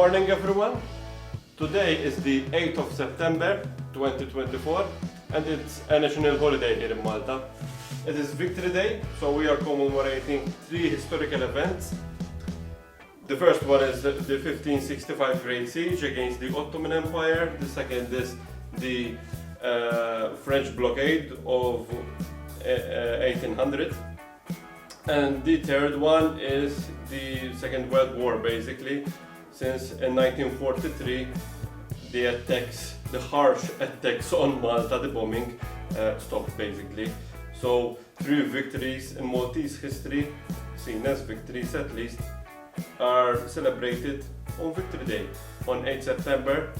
morning everyone. Today is the 8th of September 2024 and it's a national holiday here in Malta. It is Victory Day, so we are commemorating three historical events. The first one is the 1565 Great Siege against the Ottoman Empire. The second is the French blockade of 1800. And the third one is the Second World War, basically, since in 1943 the harsh attacks on Malta, the bombing, stopped basically. So three victories in Maltese history, seen as victories at least, are celebrated on Victory Day, on 8 September,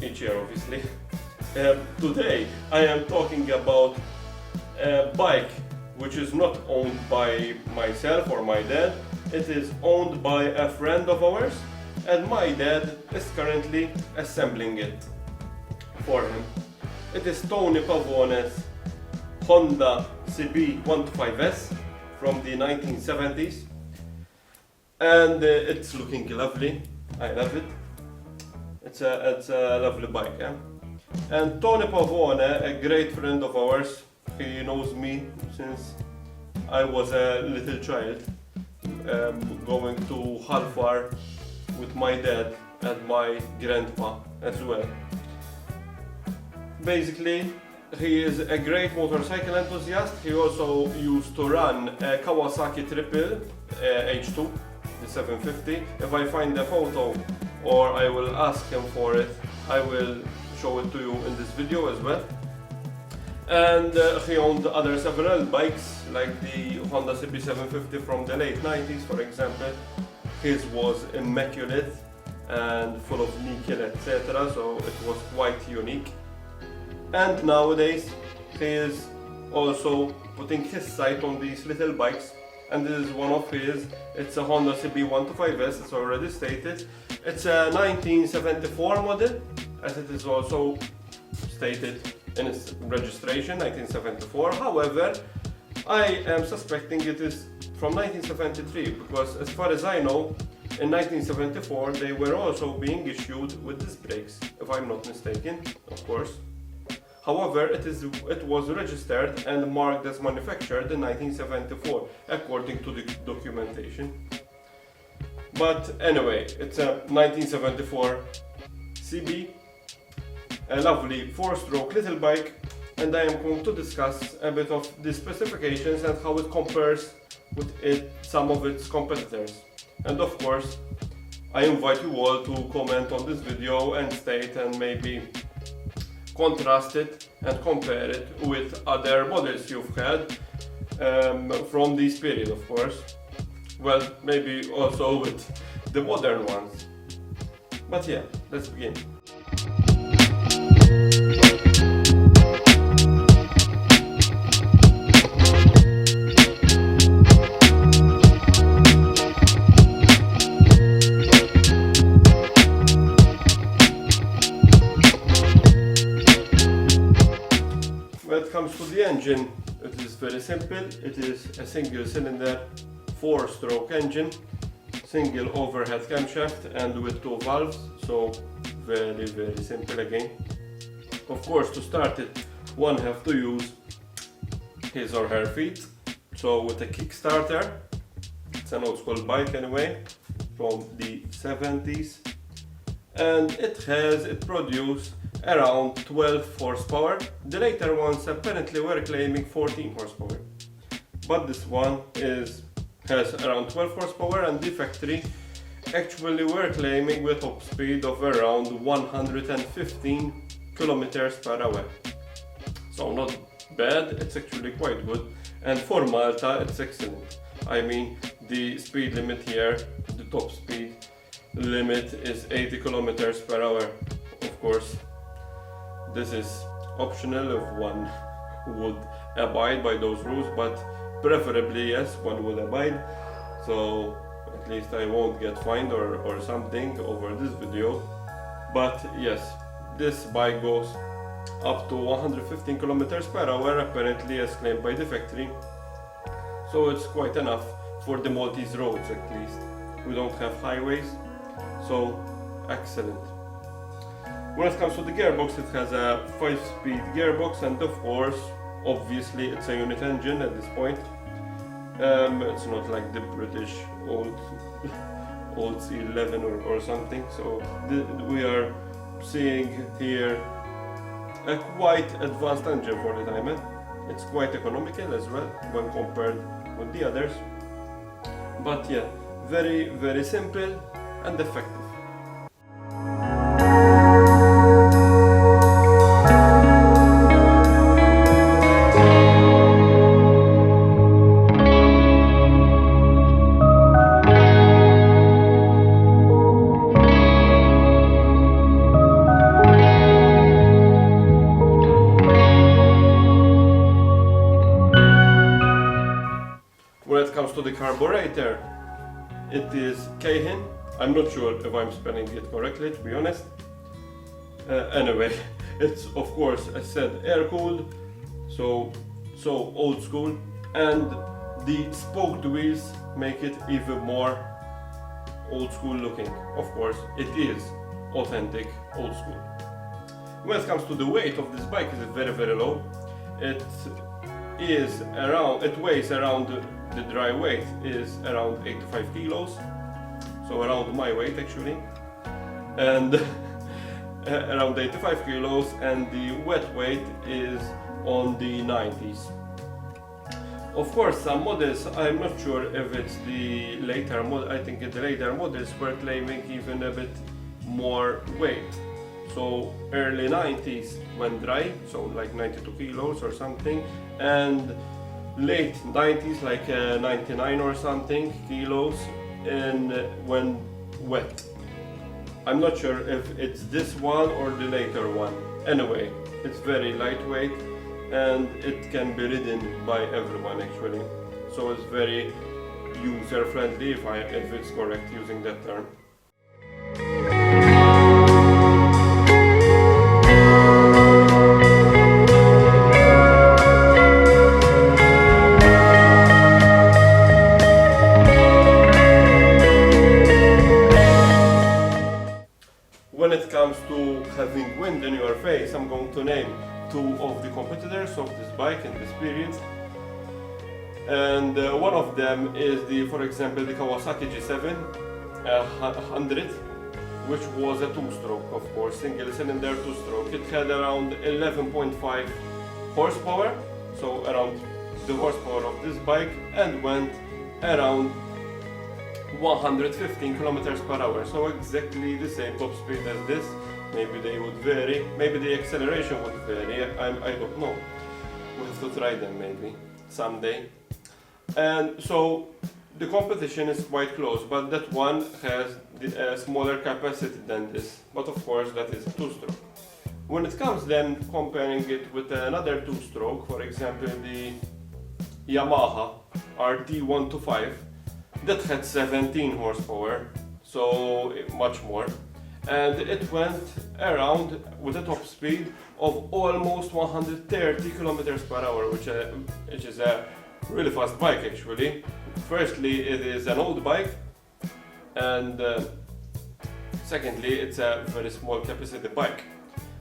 each year obviously. Today I am talking about a bike which is not owned by myself or my dad. It is owned by a friend of ours, and my dad is currently assembling it for him. It is Tony Pavone's Honda CB125S from the 1970s, and it's looking lovely. I love it. It's a lovely bike, yeah? And Tony Pavone, a great friend of ours, he knows me since I was a little child, going to Halfar with my dad and my grandpa as well. Basically, he is a great motorcycle enthusiast. He also used to run a Kawasaki Triple H2, the 750. If I find a photo or I will ask him for it, I will show it to you in this video as well. And he owned other several bikes, like the Honda CB750 from the late 90s, for example. His was immaculate and full of nickel, etc., so it was quite unique. And nowadays he is also putting his sight on these little bikes, and this is one of his. It's a Honda CB125S, it's already stated. It's a 1974 model, as it is also stated in its registration, 1974. However, I am suspecting it is from 1973, because as far as I know, in 1974 they were also being issued with disc brakes, if I'm not mistaken, of course. However, it was registered and marked as manufactured in 1974, according to the documentation. But anyway, it's a 1974 CB, a lovely 4-stroke little bike, and I am going to discuss a bit of the specifications and how it compares with some of its competitors. And of course, I invite you all to comment on this video and state and maybe contrast it and compare it with other models you've had from this period, of course. Well, maybe also with the modern ones. But yeah, let's begin. When it comes to the engine, it is very simple. It is a single cylinder 4-stroke engine, single overhead camshaft and with 2 valves, so very simple again. Of course, to start it, one have to use his or her feet. So with a Kickstarter, it's an old school bike anyway, from the 70s, and it produced around 12 horsepower. The later ones apparently were claiming 14 horsepower, but this one has around 12 horsepower, and the factory actually were claiming with top speed of around 115 kilometers per hour. So not bad, it's actually quite good, and for Malta it's excellent. I mean, the speed limit here, the top speed limit is 80 kilometers per hour. Of course, this is optional if one would abide by those rules, but preferably yes, one will abide. So at least I won't get fined or something over this video. But yes, this bike goes up to 115 kilometers per hour, apparently, as claimed by the factory. So it's quite enough for the Maltese roads, at least. We don't have highways, So excellent. When it comes to the gearbox, it has a 5-speed gearbox, and of course, obviously, it's a unit engine at this point. It's not like the British old C11 or something. So we are seeing here a quite advanced engine for the time. It's quite economical as well when compared with the others. But yeah, very, very simple and effective. When it comes to the carburetor, it is Keihin. I'm not sure if I'm spelling it correctly, to be honest. Anyway, it's of course, as said, air-cooled, so old school, and the spoked wheels make it even more old school looking. Of course, it is authentic old school. When it comes to the weight of this bike, it is very, very low. It weighs around, the dry weight is around 85 kilos, so around my weight actually, and around 85 kilos, and the wet weight is on the 90s. Of course, some models, I'm not sure if it's the later model, I think the later models were claiming even a bit more weight. So early 90s when dry, so like 92 kilos or something, and late 90s like 99 or something kilos and when wet. I'm not sure if it's this one or the later one. Anyway, it's very lightweight and it can be ridden by everyone actually. So it's very user friendly, if it's correct using that term. When it comes to having wind in your face, I'm going to name two of the competitors of this bike in this period. And one of them is for example, the Kawasaki G7 100, which was a two-stroke, of course, single cylinder two-stroke. It had around 11.5 horsepower, so around the horsepower of this bike, and went around 115 kilometers per hour, so exactly the same top speed as this. Maybe they would vary, maybe the acceleration would vary, I don't know. We have to try them maybe someday. And so the competition is quite close, but that one has a smaller capacity than this, but of course that is a two-stroke. When it comes then comparing it with another two-stroke, for example the Yamaha RT125, that had 17 horsepower, so much more, and it went around with a top speed of almost 130 kilometers per hour, which is a really fast bike actually. Firstly, it is an old bike, and secondly, it's a very small capacity bike.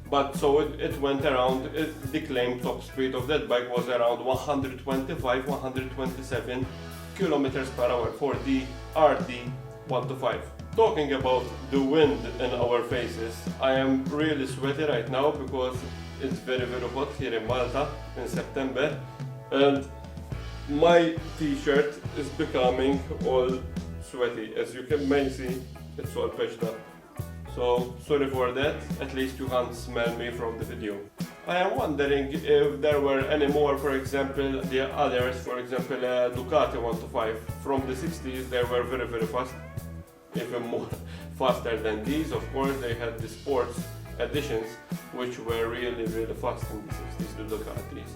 But so it went around, the claimed top speed of that bike was around 125-127 kilometers per hour for the RT125. Talking about the wind in our faces, I am really sweaty right now because it's very, very hot here in Malta in September, and my t-shirt is becoming all sweaty. As you may see, it's all patched up. So sorry for that, at least you can't smell me from the video. I am wondering if there were any more, for example, the others, for example, Ducati 125 from the 60s, they were very, very fast, even more faster than these. Of course, they had the sports editions, which were really, really fast in the 60s, the Ducatis.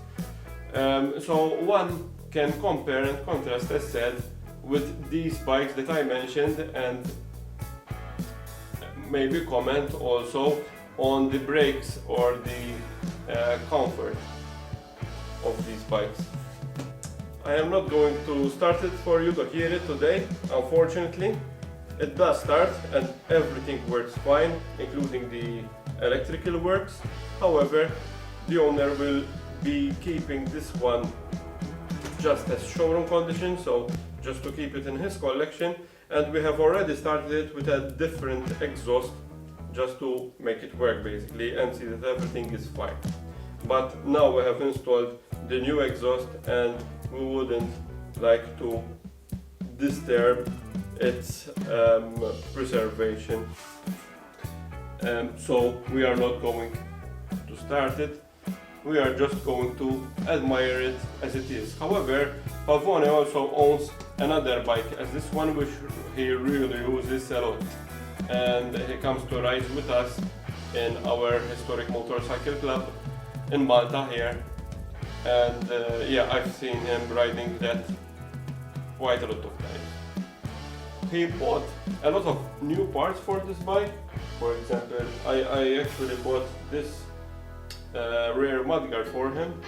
So one can compare and contrast, as said, with these bikes that I mentioned, and maybe comment also on the brakes or the comfort of these bikes. I am not going to start it for you to hear it today, unfortunately. it does start and everything works fine, including the electrical works. However, the owner will be keeping this one just as showroom condition, so just to keep it in his collection, and we have already started it with a different exhaust just to make it work basically and see that everything is fine. But now we have installed the new exhaust and we wouldn't like to disturb its preservation, so we are not going to start it. We are just going to admire it as it is. However, Pavone also owns another bike as this one, which he really uses a lot, and he comes to ride with us in our historic motorcycle club in Malta here, and yeah, I've seen him riding that quite a lot of times. He bought a lot of new parts for this bike. For example, I actually bought this rear mudguard for him,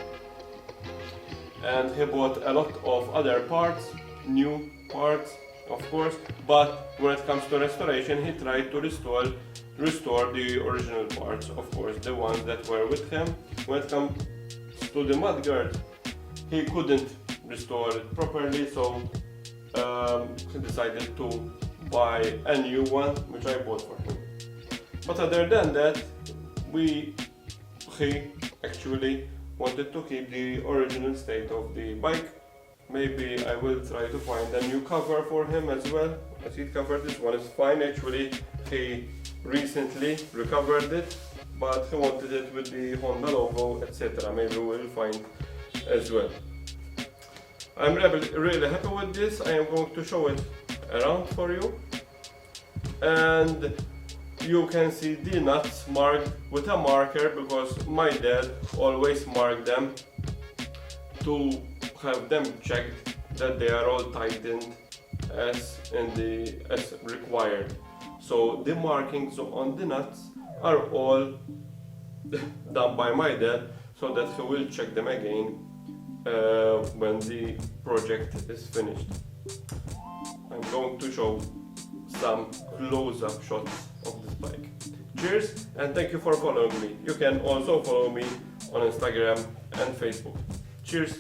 and he bought a lot of other parts, new parts of course, but when it comes to restoration he tried to restore the original parts, of course, the ones that were with him. When it comes to the mudguard, he couldn't restore it properly, so he decided to buy a new one, which I bought for him. But other than that, he actually wanted to keep the original state of the bike. Maybe I will try to find a new cover for him as well. A seat cover, this one is fine actually. He recently recovered it, but he wanted it with the Honda logo, etc. Maybe we will find as well. I'm really happy with this. I am going to show it around for you, and you can see the nuts marked with a marker because my dad always marked them to have them checked that they are all tightened as required. So the markings on the nuts are all done by my dad, so that he will check them again when the project is finished. I'm going to show some close-up shots of this bike. Cheers, and thank you for following me. You can also follow me on Instagram and Facebook. Cheers!